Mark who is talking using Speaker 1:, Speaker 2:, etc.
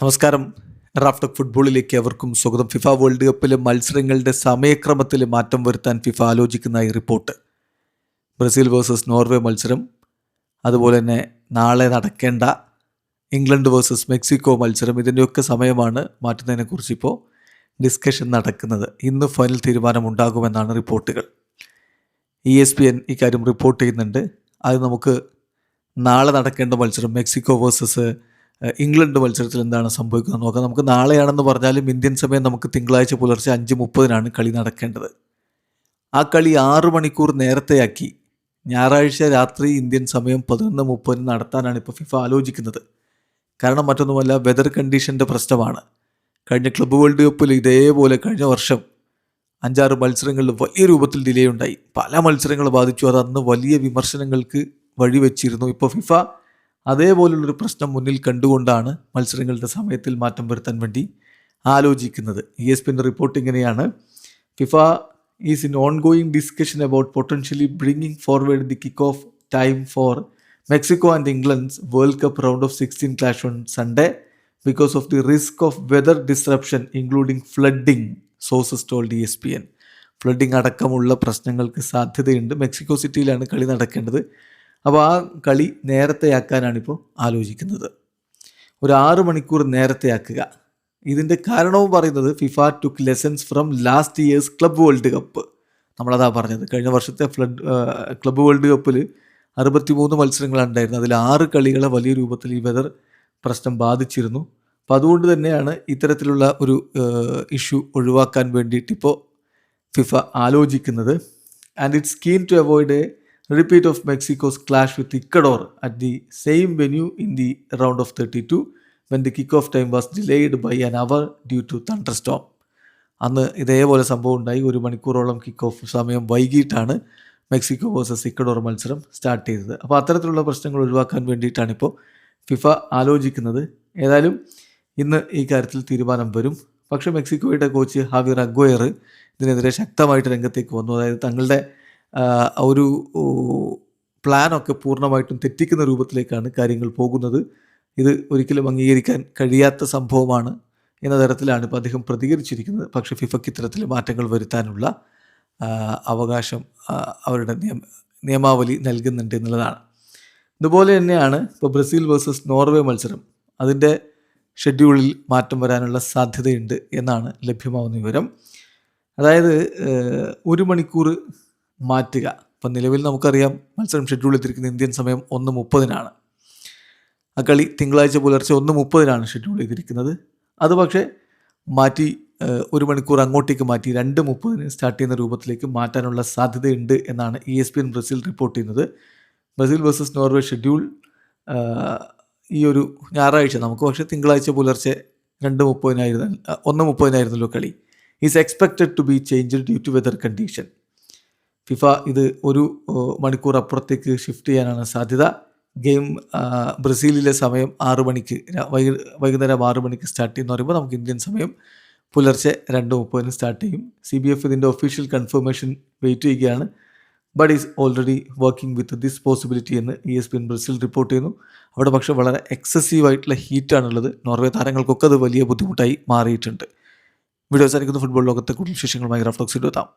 Speaker 1: നമസ്കാരം. റാഫ്റ്റോക്ക് ഫുട്ബോളിലേക്ക് അവർക്കും സ്വാഗതം. ഫിഫ വേൾഡ് കപ്പിലെ മത്സരങ്ങളുടെ സമയക്രമത്തിൽ മാറ്റം വരുത്താൻ ഫിഫ ആലോചിക്കുന്നതായി റിപ്പോർട്ട്. ബ്രസീൽ വേഴ്സസ് നോർവേ മത്സരം, അതുപോലെ തന്നെ നാളെ നടക്കേണ്ട ഇംഗ്ലണ്ട് വേഴ്സസ് മെക്സിക്കോ മത്സരം, ഇതിൻ്റെയൊക്കെ സമയമാണ് മാറ്റുന്നതിനെക്കുറിച്ച് ഇപ്പോൾ ഡിസ്കഷൻ നടക്കുന്നത്. ഇന്ന് ഫൈനൽ തീരുമാനമുണ്ടാകുമെന്നാണ് റിപ്പോർട്ടുകൾ. ESPN ഇക്കാര്യം റിപ്പോർട്ട് ചെയ്യുന്നുണ്ട്. അത് നമുക്ക് നാളെ നടക്കേണ്ട മത്സരം മെക്സിക്കോ വേഴ്സസ് ഇംഗ്ലണ്ട് മത്സരത്തിൽ എന്താണ് സംഭവിക്കുന്നത് നോക്കാം. നമുക്ക് നാളെയാണെന്ന് പറഞ്ഞാലും ഇന്ത്യൻ സമയം നമുക്ക് തിങ്കളാഴ്ച പുലർച്ചെ 5:30 കളി നടക്കേണ്ടത്. ആ കളി 6 മണിക്കൂർ നേരത്തെയാക്കി ഞായറാഴ്ച രാത്രി ഇന്ത്യൻ സമയം 11:30 നടത്താനാണ് ഇപ്പോൾ ഫിഫ ആലോചിക്കുന്നത്. കാരണം മറ്റൊന്നുമല്ല, വെതർ കണ്ടീഷൻ്റെ പ്രശ്നമാണ്. കഴിഞ്ഞ ക്ലബ്ബ് വേൾഡ് കപ്പിൽ ഇതേപോലെ കഴിഞ്ഞ വർഷം 5-6 മത്സരങ്ങളിൽ വലിയ രൂപത്തിൽ ഡിലേ ഉണ്ടായി. പല മത്സരങ്ങൾ ബാധിച്ചു. അത് അന്ന് വലിയ വിമർശനങ്ങൾക്ക് വഴിവെച്ചിരുന്നു. ഇപ്പോൾ ഫിഫ അതേപോലുള്ളൊരു പ്രശ്നം മുന്നിൽ കണ്ടുകൊണ്ടാണ് മത്സരങ്ങളുടെ സമയത്തിൽ മാറ്റം വരുത്താൻ വേണ്ടി ആലോചിക്കുന്നത്. ESPN റിപ്പോർട്ട് ഇങ്ങനെയാണ്: FIFA is in ongoing discussion about potentially bringing forward the kick off time for Mexico and England's World Cup round of 16 clash on Sunday because of the risk of weather disruption including flooding, sources told ESPN. Flooding അടക്കമുള്ള പ്രശ്നങ്ങൾക്ക് സാധ്യതയുണ്ട്. Mexico സിറ്റിയിലാണ് കളി നടക്കേണ്ടത്. അപ്പോൾ ആ കളി നേരത്തെയാക്കാനാണിപ്പോൾ ആലോചിക്കുന്നത്. ഒരു 6 മണിക്കൂർ നേരത്തെയാക്കുക. ഇതിൻ്റെ കാരണവും പറയുന്നത് FIFA took lessons from last year's club world cup. നമ്മളതാ പറഞ്ഞത്. കഴിഞ്ഞ വർഷത്തെ ക്ലബ്ബ് വേൾഡ് കപ്പിൽ 63 മത്സരങ്ങളാണ് ഉണ്ടായിരുന്നത്. അതിൽ 6 കളികളെ വലിയ രൂപത്തിൽ ഈ വെതർ പ്രശ്നം ബാധിച്ചിരുന്നു. അപ്പോൾ അതുകൊണ്ട് തന്നെയാണ് ഇത്തരത്തിലുള്ള ഒരു ഇഷ്യൂ ഒഴിവാക്കാൻ വേണ്ടിയിട്ടിപ്പോൾ ഫിഫ ആലോചിക്കുന്നത്. And it's keen to avoid a repeat of Mexico's clash with Ecuador at the same venue in the round of 32 when the kick-off time was delayed by an hour due to thunderstorm. അന്ന് ഇതേപോലെ സംഭവം ഉണ്ടായി. 1 മണിക്കൂറോളം kick off സമയം വൈകിട്ടാണ് Mexico versus Ecuador മത്സരം start ചെയ്തത്. അപ്പോൾ അത്തരത്തിലുള്ള പ്രശ്നങ്ങൾ ഒഴിവാക്കാൻ വേണ്ടിയിട്ടാണ് ഇപ്പോൾ ഫിഫ ആലോചിക്കുന്നത്. ഏതായാലും ഇന്ന് ഈ കാര്യത്തിൽ തീരുമാനം വരും. പക്ഷേ മെക്സിക്കോയുടെ കോച്ച് ഹാവിയർ അഗ്വയർ ഇതിനെതിരെ ശക്തമായിട്ട് രംഗത്തേക്ക് വന്നു. അതായത് തങ്ങളുടെ ഒരു പ്ലാനൊക്കെ പൂർണ്ണമായിട്ടും തെറ്റിക്കുന്ന രൂപത്തിലേക്കാണ് കാര്യങ്ങൾ പോകുന്നത്. ഇത് ഒരിക്കലും അംഗീകരിക്കാൻ കഴിയാത്ത സംഭവമാണ് എന്ന തരത്തിലാണ് ഇപ്പോൾ അദ്ദേഹം പ്രതികരിച്ചിരിക്കുന്നത്. പക്ഷേ ഫിഫയ്ക്ക് ഇത്തരത്തിൽ മാറ്റങ്ങൾ വരുത്താനുള്ള അവകാശം അവരുടെ നിയമാവലി നൽകുന്നുണ്ട് എന്നുള്ളതാണ്. ഇതുപോലെ തന്നെയാണ് ഇപ്പോൾ ബ്രസീൽ വേഴ്സസ് നോർവേ മത്സരം. അതിൻ്റെ ഷെഡ്യൂളിൽ മാറ്റം വരാനുള്ള സാധ്യതയുണ്ട് എന്നാണ് ലഭ്യമാവുന്ന വിവരം. അതായത് 1 മണിക്കൂർ മാറ്റുക. ഇപ്പം നിലവിൽ നമുക്കറിയാം മത്സരം ഷെഡ്യൂൾ ചെയ്തിരിക്കുന്നത് ഇന്ത്യൻ സമയം 1:30. ആ കളി തിങ്കളാഴ്ച പുലർച്ചെ 1:30 ഷെഡ്യൂൾ ചെയ്തിരിക്കുന്നത്. അത് പക്ഷേ മാറ്റി 1 മണിക്കൂർ അങ്ങോട്ടേക്ക് മാറ്റി 2:30 സ്റ്റാർട്ട് ചെയ്യുന്ന രൂപത്തിലേക്ക് മാറ്റാനുള്ള സാധ്യതയുണ്ട് എന്നാണ് ESPN ബ്രസീൽ റിപ്പോർട്ട് ചെയ്യുന്നത്. ബ്രസീൽ വേഴ്സസ് നോർവേ ഷെഡ്യൂൾ ഈ ഒരു ഞായറാഴ്ച, നമുക്ക് പക്ഷേ തിങ്കളാഴ്ച പുലർച്ചെ 1:30 കളി, is expected to be changed due to weather condition. FIFA ഇത് 1 മണിക്കൂർ അപ്പുറത്തേക്ക് ഷിഫ്റ്റ് ചെയ്യാനാണ് സാധ്യത. ഗെയിം ബ്രസീലിലെ സമയം 6 മണിക്ക് വൈകുന്നേരം 6 മണിക്ക് സ്റ്റാർട്ട് ചെയ്യുന്ന പറയുമ്പോൾ നമുക്ക് ഇന്ത്യൻ സമയം പുലർച്ചെ 2:30 സ്റ്റാർട്ട് ചെയ്യും. CBF ഇതിൻ്റെ ഒഫീഷ്യൽ കൺഫർമേഷൻ വെയിറ്റ് ചെയ്യുകയാണ്. But is already working with this possibility എന്ന് ESPN ബ്രസീൽ റിപ്പോർട്ട് ചെയ്യുന്നു. അവിടെ പക്ഷേ വളരെ എക്സസീവായിട്ടുള്ള ഹീറ്റാണുള്ളത്. നോർവേ താരങ്ങൾക്കൊക്കെ അത് വലിയ ബുദ്ധിമുട്ടായി മാറിയിട്ടുണ്ട്. വീഡിയോ അവസാനിക്കുന്ന ഫുട്ബോൾ ലോകത്തെ കൂടുതൽ വിശേഷങ്ങളുമായി റാഫ്റ്റോക്സിൽ എത്താം.